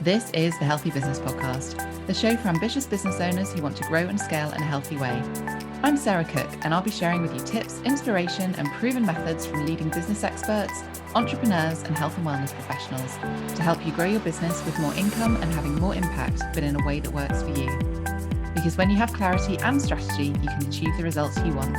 This is the Healthy Business Podcast, the show for ambitious business owners who want to grow and scale in a healthy way. I'm Sarah Cook, and I'll be sharing with you tips, inspiration, and proven methods from leading business experts, entrepreneurs, and health and wellness professionals to help you grow your business with more income and having more impact, but in a way that works for you. Because when you have clarity and strategy, you can achieve the results you want.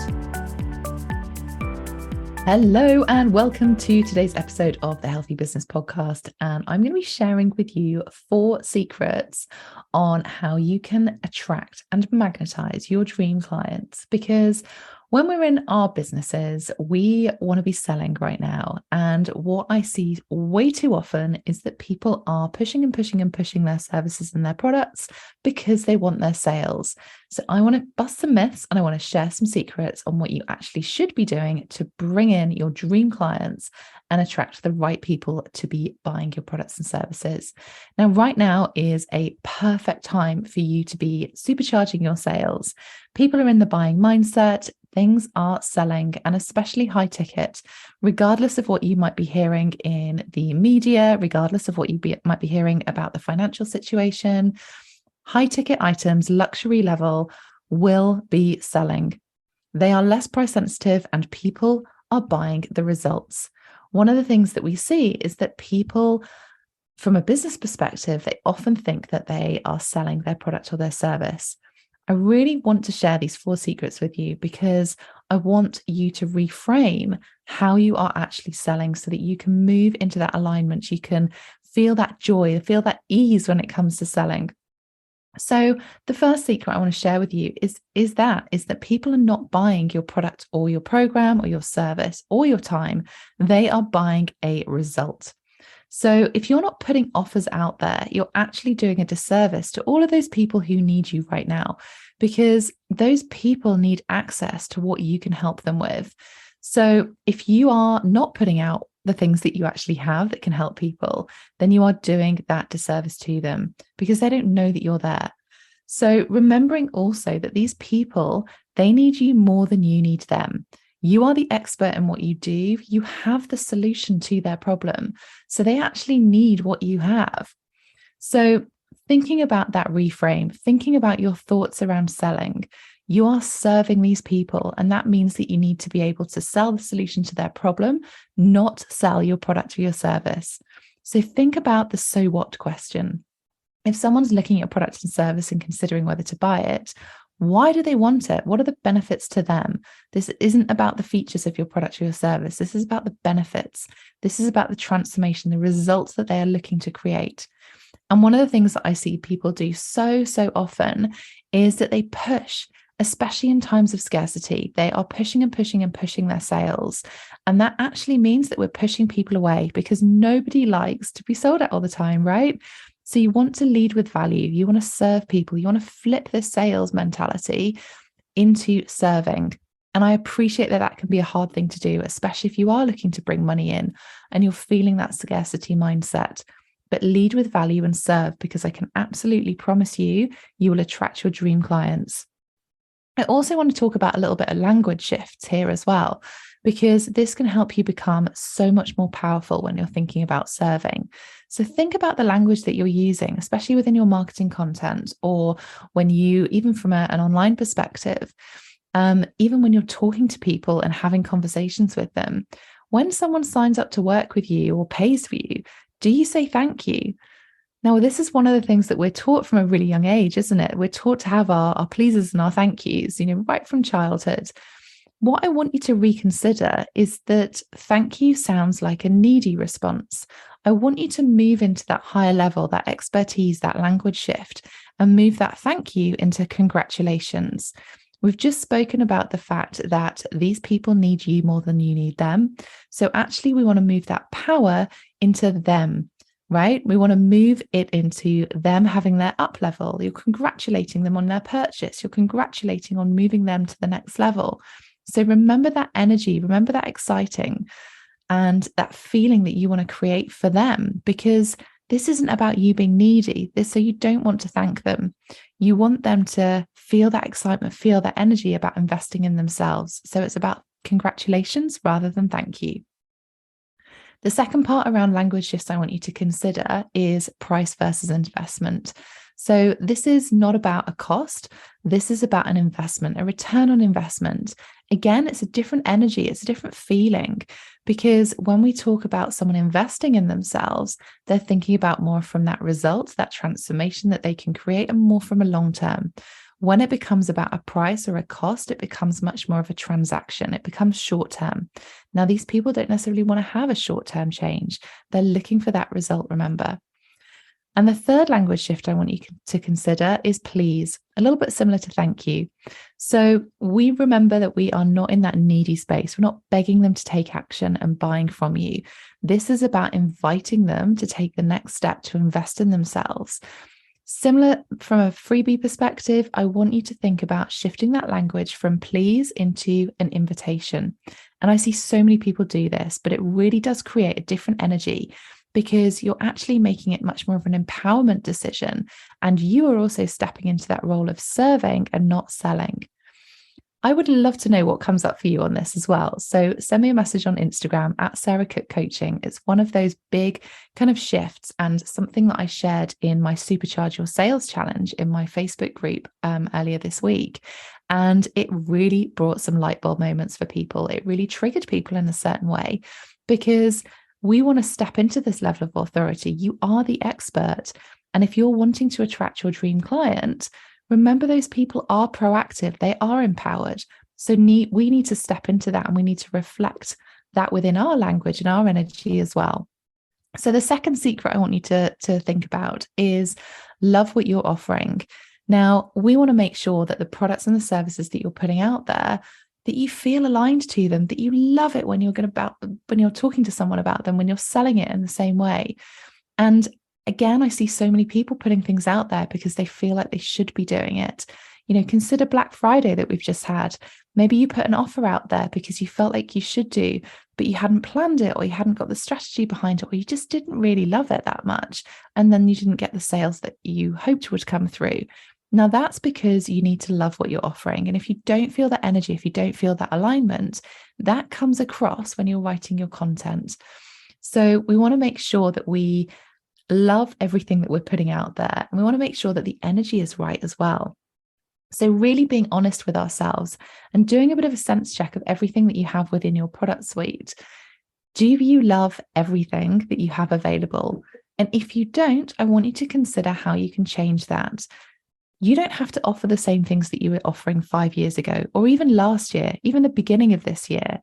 Hello and welcome to today's episode of the Healthy Business Podcast. And I'm going to be sharing with you 4 secrets on how you can attract and magnetize your dream clients. Because when we're in our businesses, we want to be selling right now. And what I see way too often is that people are pushing their services and their products because they want their sales. So I want to bust some myths and I want to share some secrets on what you actually should be doing to bring in your dream clients and attract the right people to be buying your products and services. Now, right now is a perfect time for you to be supercharging your sales. People are in the buying mindset. Things are selling, and especially high ticket, regardless of what you might be hearing in the media, regardless of what you might be hearing about the financial situation, high ticket items, luxury level, will be selling. They are less price sensitive and people are buying the results. One of the things that we see is that people, from a business perspective, they often think that they are selling their product or their service. I really want to share these 4 secrets with you because I want you to reframe how you are actually selling so that you can move into that alignment. You can feel that joy, feel that ease when it comes to selling. So the first secret I want to share with you is that people are not buying your product or your program or your service or your time. They are buying a result. So if you're not putting offers out there, you're actually doing a disservice to all of those people who need you right now, because those people need access to what you can help them with. So if you are not putting out the things that you actually have that can help people, then you are doing that disservice to them because they don't know that you're there. So remembering also that these people, they need you more than you need them. You are the expert in what you do. You have the solution to their problem. So they actually need what you have. So thinking about that reframe, thinking about your thoughts around selling, you are serving these people. And that means that you need to be able to sell the solution to their problem, not sell your product or your service. So think about the so what question. If someone's looking at your product and service and considering whether to buy it, why do they want it? What are the benefits to them? This isn't about the features of your product or your service. This is about the benefits. This is about the transformation, the results that they are looking to create. And one of the things that I see people do so often is that they push, especially in times of scarcity. They are pushing their sales. And that actually means that we're pushing people away because nobody likes to be sold at all the time, right? So you want to lead with value. You want to serve people. You want to flip this sales mentality into serving. And I appreciate that that can be a hard thing to do, especially if you are looking to bring money in and you're feeling that scarcity mindset. But lead with value and serve, because I can absolutely promise you, you will attract your dream clients. I also want to talk about a little bit of language shifts here as well, because this can help you become so much more powerful when you're thinking about serving. So think about the language that you're using, especially within your marketing content, or when you, even from an online perspective, even when you're talking to people and having conversations with them. When someone signs up to work with you or pays for you, do you say thank you? Now, this is one of the things that we're taught from a really young age, isn't it? We're taught to have our pleasers and our thank yous, right from childhood. What I want you to reconsider is that thank you sounds like a needy response. I want you to move into that higher level, that expertise, that language shift, and move that thank you into congratulations. We've just spoken about the fact that these people need you more than you need them. So actually, we want to move that power into them, right? We want to move it into them having their up level. You're congratulating them on their purchase. You're congratulating on moving them to the next level. So remember that energy, remember that exciting and that feeling that you want to create for them, because this isn't about you being needy. So you don't want to thank them. You want them to feel that excitement, feel that energy about investing in themselves. So it's about congratulations rather than thank you. The second part around language shifts I want you to consider is price versus investment. So this is not about a cost. This is about an investment, a return on investment. Again, it's a different energy. It's a different feeling, because when we talk about someone investing in themselves, they're thinking about more from that result, that transformation that they can create, and more from a long term. When it becomes about a price or a cost, it becomes much more of a transaction. It becomes short term. Now, these people don't necessarily want to have a short term change. They're looking for that result, remember. And the third language shift I want you to consider is please, a little bit similar to thank you. So we remember that we are not in that needy space. We're not begging them to take action and buying from you. This is about inviting them to take the next step to invest in themselves. Similar from a freebie perspective, I want you to think about shifting that language from please into an invitation. And I see so many people do this, but it really does create a different energy, because you're actually making it much more of an empowerment decision. And you are also stepping into that role of serving and not selling. I would love to know what comes up for you on this as well. So send me a message on Instagram at Sarah Cook Coaching. It's one of those big kind of shifts, and something that I shared in my Supercharge Your Sales Challenge in my Facebook group earlier this week. And it really brought some light bulb moments for people. It really triggered people in a certain way, because we want to step into this level of authority. You are the expert. And if you're wanting to attract your dream client, remember those people are proactive. They are empowered. So we need to step into that, and we need to reflect that within our language and our energy as well. So the second secret I want you to think about is love what you're offering. Now, we want to make sure that the products and the services that you're putting out there, that you feel aligned to them, that you love it when you're talking to someone about them, when you're selling it in the same way. And again, I see so many people putting things out there because they feel like they should be doing it. Consider Black Friday that we've just had. Maybe you put an offer out there because you felt like you should do, but you hadn't planned it, or you hadn't got the strategy behind it, or you just didn't really love it that much. And then you didn't get the sales that you hoped would come through. Now, that's because you need to love what you're offering. And if you don't feel that energy, if you don't feel that alignment, that comes across when you're writing your content. So we want to make sure that we love everything that we're putting out there. And we want to make sure that the energy is right as well. So really being honest with ourselves and doing a bit of a sense check of everything that you have within your product suite. Do you love everything that you have available? And if you don't, I want you to consider how you can change that. You don't have to offer the same things that you were offering 5 years ago, or even last year, even the beginning of this year.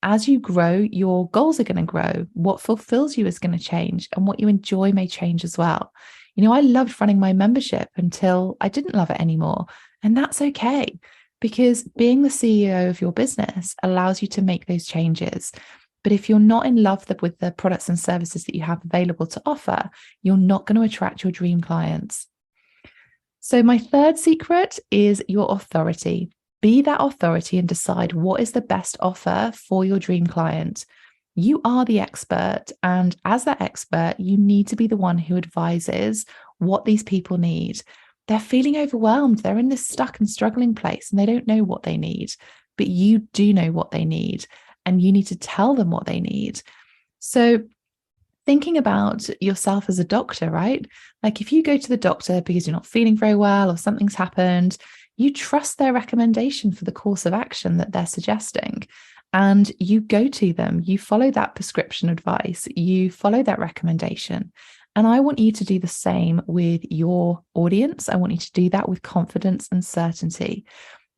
As you grow, your goals are going to grow. What fulfills you is going to change, and what you enjoy may change as well. I loved running my membership until I didn't love it anymore. And that's okay, because being the CEO of your business allows you to make those changes. But if you're not in love with the products and services that you have available to offer, you're not going to attract your dream clients. So my third secret is your authority. Be that authority and decide what is the best offer for your dream client. You are the expert, and as that expert, you need to be the one who advises what these people need. They're feeling overwhelmed. They're in this stuck and struggling place, and they don't know what they need, but you do know what they need, and you need to tell them what they need. So thinking about yourself as a doctor, right? Like if you go to the doctor because you're not feeling very well or something's happened, you trust their recommendation for the course of action that they're suggesting. And you go to them, you follow that prescription advice, you follow that recommendation. And I want you to do the same with your audience. I want you to do that with confidence and certainty.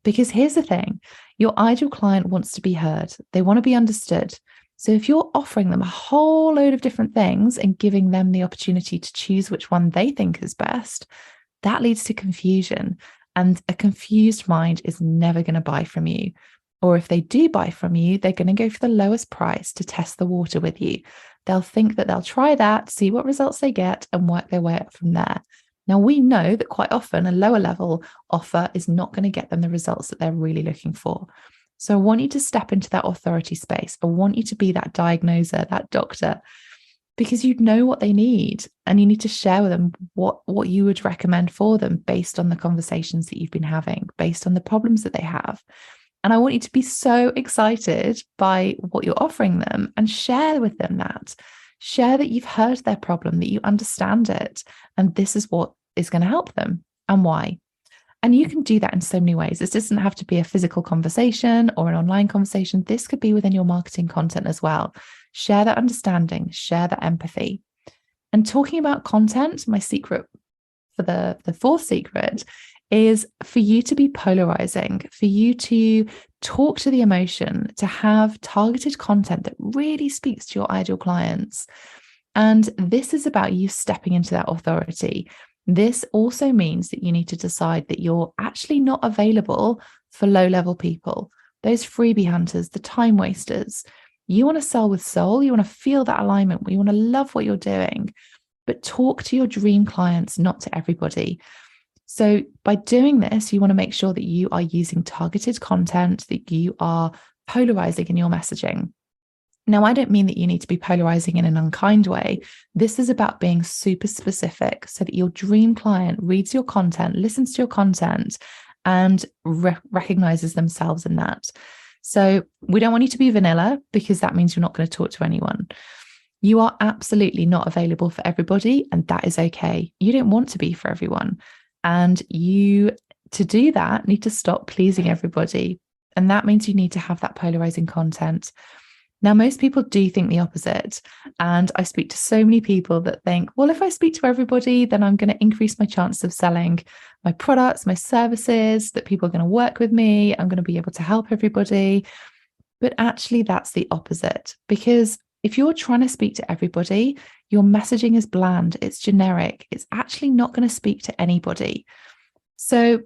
Because here's the thing, your ideal client wants to be heard. They want to be understood. So if you're offering them a whole load of different things and giving them the opportunity to choose which one they think is best, that leads to confusion. And a confused mind is never going to buy from you. Or if they do buy from you, they're going to go for the lowest price to test the water with you. They'll think that they'll try that, see what results they get, and work their way up from there. Now, we know that quite often a lower level offer is not going to get them the results that they're really looking for. So I want you to step into that authority space. I want you to be that diagnoser, that doctor, because you know what they need, and you need to share with them what you would recommend for them based on the conversations that you've been having, based on the problems that they have. And I want you to be so excited by what you're offering them and share with them that. Share that you've heard their problem, that you understand it, and this is what is going to help them and why. And you can do that in so many ways. This doesn't have to be a physical conversation or an online conversation. This could be within your marketing content as well. Share that understanding, share that empathy. And talking about content, my secret for the fourth secret is for you to be polarizing, for you to talk to the emotion, to have targeted content that really speaks to your ideal clients. And this is about you stepping into that authority. This also means that you need to decide that you're actually not available for low-level people, those freebie hunters, the time wasters. You want to sell with soul. You want to feel that alignment. You want to love what you're doing, but talk to your dream clients, not to everybody. So by doing this, you want to make sure that you are using targeted content, that you are polarizing in your messaging. Now, I don't mean that you need to be polarizing in an unkind way. This is about being super specific so that your dream client reads your content, listens to your content, and recognizes themselves in that. So we don't want you to be vanilla, because that means you're not going to talk to anyone. You are absolutely not available for everybody, and that is okay. You don't want to be for everyone. And you, to do that, need to stop pleasing everybody. And that means you need to have that polarizing content. Now, most people do think the opposite. And I speak to so many people that think, well, if I speak to everybody, then I'm going to increase my chance of selling my products, my services, that people are going to work with me. I'm going to be able to help everybody. But actually, that's the opposite. Because if you're trying to speak to everybody, your messaging is bland, it's generic, it's actually not going to speak to anybody. So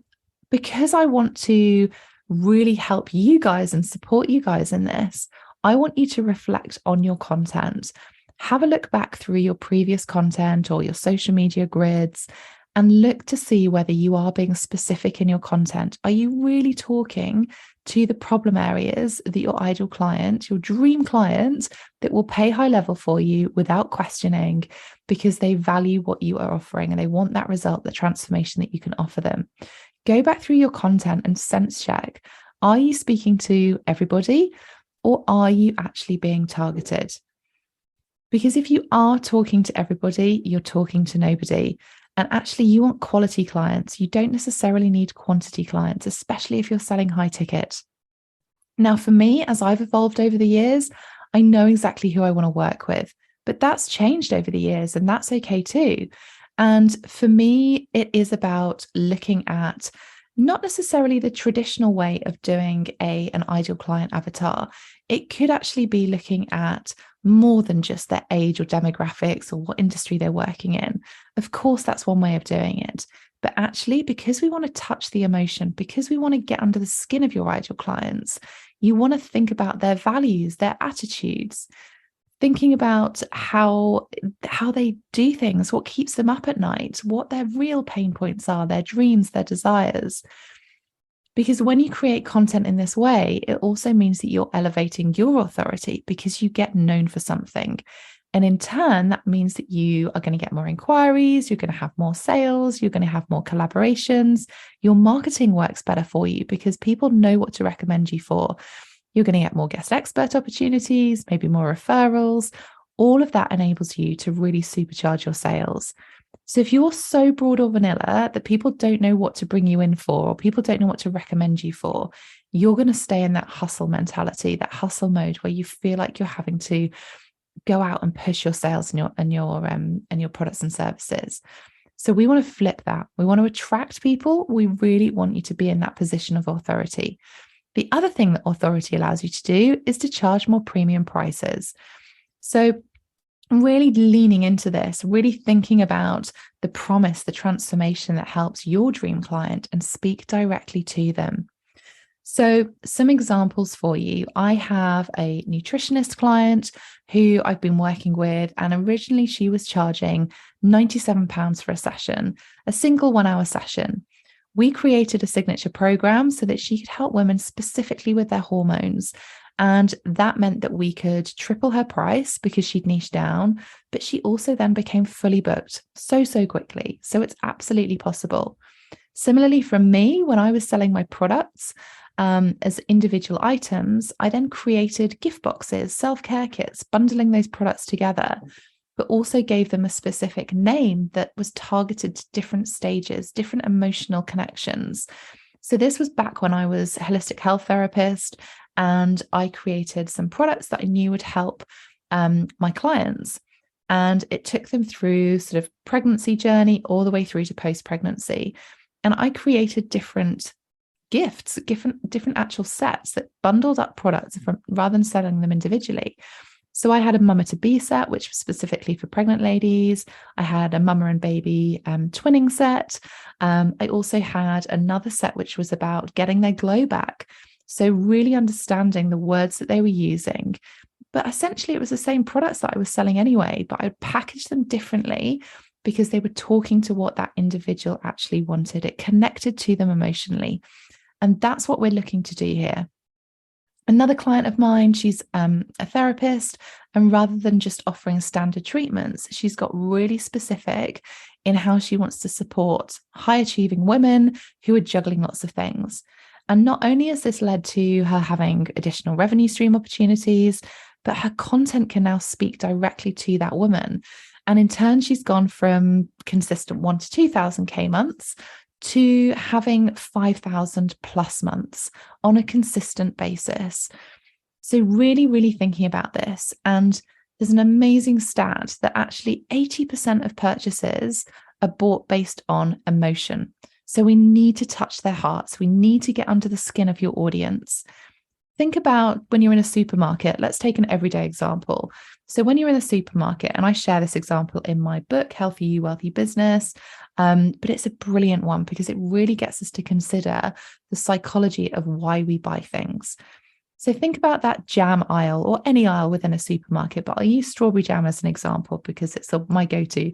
because I want to really help you guys and support you guys in this, I want you to reflect on your content. Have a look back through your previous content or your social media grids and look to see whether you are being specific in your content. Are you really talking to the problem areas that your ideal client, your dream client, that will pay high level for you without questioning, because they value what you are offering and they want that result, the transformation that you can offer them? Go back through your content and sense check. Are you speaking to everybody, or are you actually being targeted? Because if you are talking to everybody, you're talking to nobody. And actually, you want quality clients. You don't necessarily need quantity clients, especially if you're selling high ticket. Now, for me, as I've evolved over the years, I know exactly who I want to work with, but that's changed over the years, and that's okay too. And for me, it is about looking at not necessarily the traditional way of doing an ideal client avatar. It could actually be looking at more than just their age or demographics or what industry they're working in. Of course, that's one way of doing it. But actually, because we want to touch the emotion, because we want to get under the skin of your ideal clients, you want to think about their values, their attitudes, thinking about how they do things, what keeps them up at night, what their real pain points are, their dreams, their desires. Because when you create content in this way, it also means that you're elevating your authority, because you get known for something. And in turn, that means that you are going to get more inquiries, you're going to have more sales, you're going to have more collaborations. Your marketing works better for you because people know what to recommend you for. You're going to get more guest expert opportunities, maybe more referrals. All of that enables you to really supercharge your sales. So if you're so broad or vanilla that people don't know what to bring you in for, or people don't know what to recommend you for, you're going to stay in that hustle mentality, that hustle mode where you feel like you're having to go out and push your sales and your products and services. So we want to flip that. We want to attract people. We really want you to be in that position of authority. The other thing that authority allows you to do is to charge more premium prices. So really leaning into this, really thinking about the promise, the transformation that helps your dream client, and speak directly to them. So some examples for you. I have a nutritionist client who I've been working with, and originally she was charging £97 for a session, a single 1 hour session. We created a signature program so that she could help women specifically with their hormones. And that meant that we could triple her price because she'd niched down, but she also then became fully booked so quickly. So it's absolutely possible. Similarly, from me, when I was selling my products, as individual items, I then created gift boxes, self-care kits, bundling those products together, but also gave them a specific name that was targeted to different stages, different emotional connections. So this was back when I was a holistic health therapist, and I created some products that I knew would help my clients. And it took them through sort of pregnancy journey all the way through to post-pregnancy. And I created different gifts, different actual sets that bundled up products rather than selling them individually. So I had a mama to be set, which was specifically for pregnant ladies. I had a mama and baby twinning set. I also had another set which was about getting their glow back. So really understanding the words that they were using. But essentially it was the same products that I was selling anyway, but I packaged them differently because they were talking to what that individual actually wanted. It connected to them emotionally. And that's what we're looking to do here. Another client of mine, she's a therapist, and rather than just offering standard treatments, she's got really specific in how she wants to support high achieving women who are juggling lots of things. And not only has this led to her having additional revenue stream opportunities, but her content can now speak directly to that woman. And in turn, she's gone from consistent 1 to 2,000K months to having 5,000 plus months on a consistent basis. So really, really thinking about this. And there's an amazing stat that actually 80% of purchases are bought based on emotion. So we need to touch their hearts. We need to get under the skin of your audience. Think about when you're in a supermarket. Let's take an everyday example. So when you're in a supermarket, and I share this example in my book, Healthy You, Wealthy Business, but it's a brilliant one because it really gets us to consider the psychology of why we buy things. So think about that jam aisle or any aisle within a supermarket, but I'll use strawberry jam as an example because it's my go-to.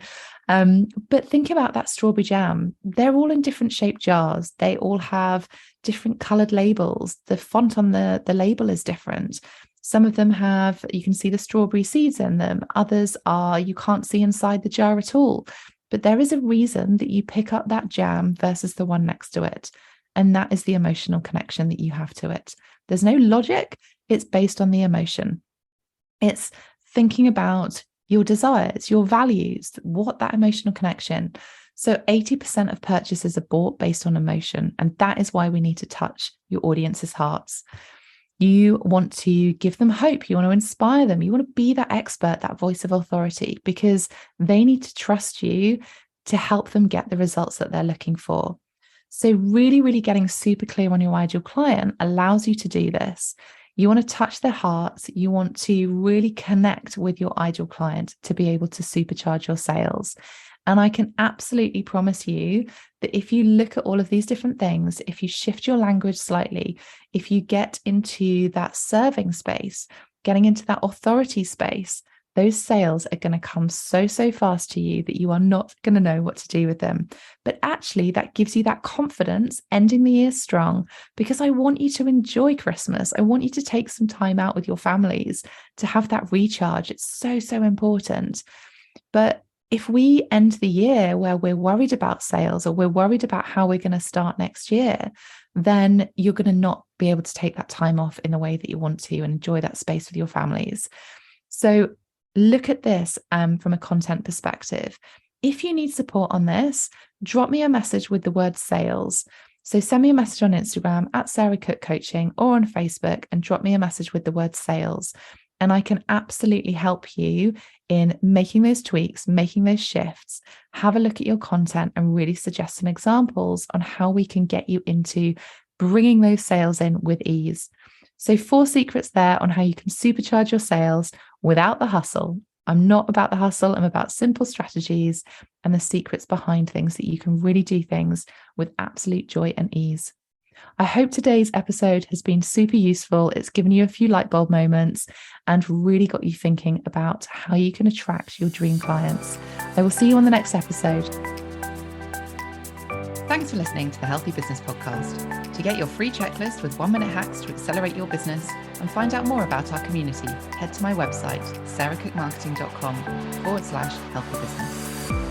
But think about that strawberry jam. They're all in different shaped jars. They all have different colored labels. The font on the label is different. Some of them you can see the strawberry seeds in them. Others you can't see inside the jar at all. But there is a reason that you pick up that jam versus the one next to it. And that is the emotional connection that you have to it. There's no logic. It's based on the emotion. It's thinking about your desires, your values, what that emotional connection. So 80% of purchases are bought based on emotion. And that is why we need to touch your audience's hearts. You want to give them hope. You want to inspire them. You want to be that expert, that voice of authority, because they need to trust you to help them get the results that they're looking for. So really, really getting super clear on your ideal client allows you to do this. You want to touch their hearts. You want to really connect with your ideal client to be able to supercharge your sales. And I can absolutely promise you that if you look at all of these different things, if you shift your language slightly, if you get into that serving space, getting into that authority space, those sales are going to come so fast to you that you are not going to know what to do with them. But actually, that gives you that confidence ending the year strong, because I want you to enjoy Christmas. I want you to take some time out with your families to have that recharge. It's so important. But if we end the year where we're worried about sales or we're worried about how we're going to start next year, then you're going to not be able to take that time off in the way that you want to and enjoy that space with your families. So look at this from a content perspective. If you need support on this, drop me a message with the word sales. So send me a message on Instagram at Sarah Cook Coaching or on Facebook and drop me a message with the word sales. And I can absolutely help you in making those tweaks, making those shifts. Have a look at your content and really suggest some examples on how we can get you into bringing those sales in with ease. So 4 secrets there on how you can supercharge your sales without the hustle. I'm not about the hustle. I'm about simple strategies and the secrets behind things that you can really do things with absolute joy and ease. I hope today's episode has been super useful. It's given you a few light bulb moments and really got you thinking about how you can attract your dream clients. I will see you on the next episode. Thanks for listening to the Healthy Business Podcast. To get your free checklist with 1-minute hacks to accelerate your business and find out more about our community, head to my website, sarahcookmarketing.com/healthybusiness.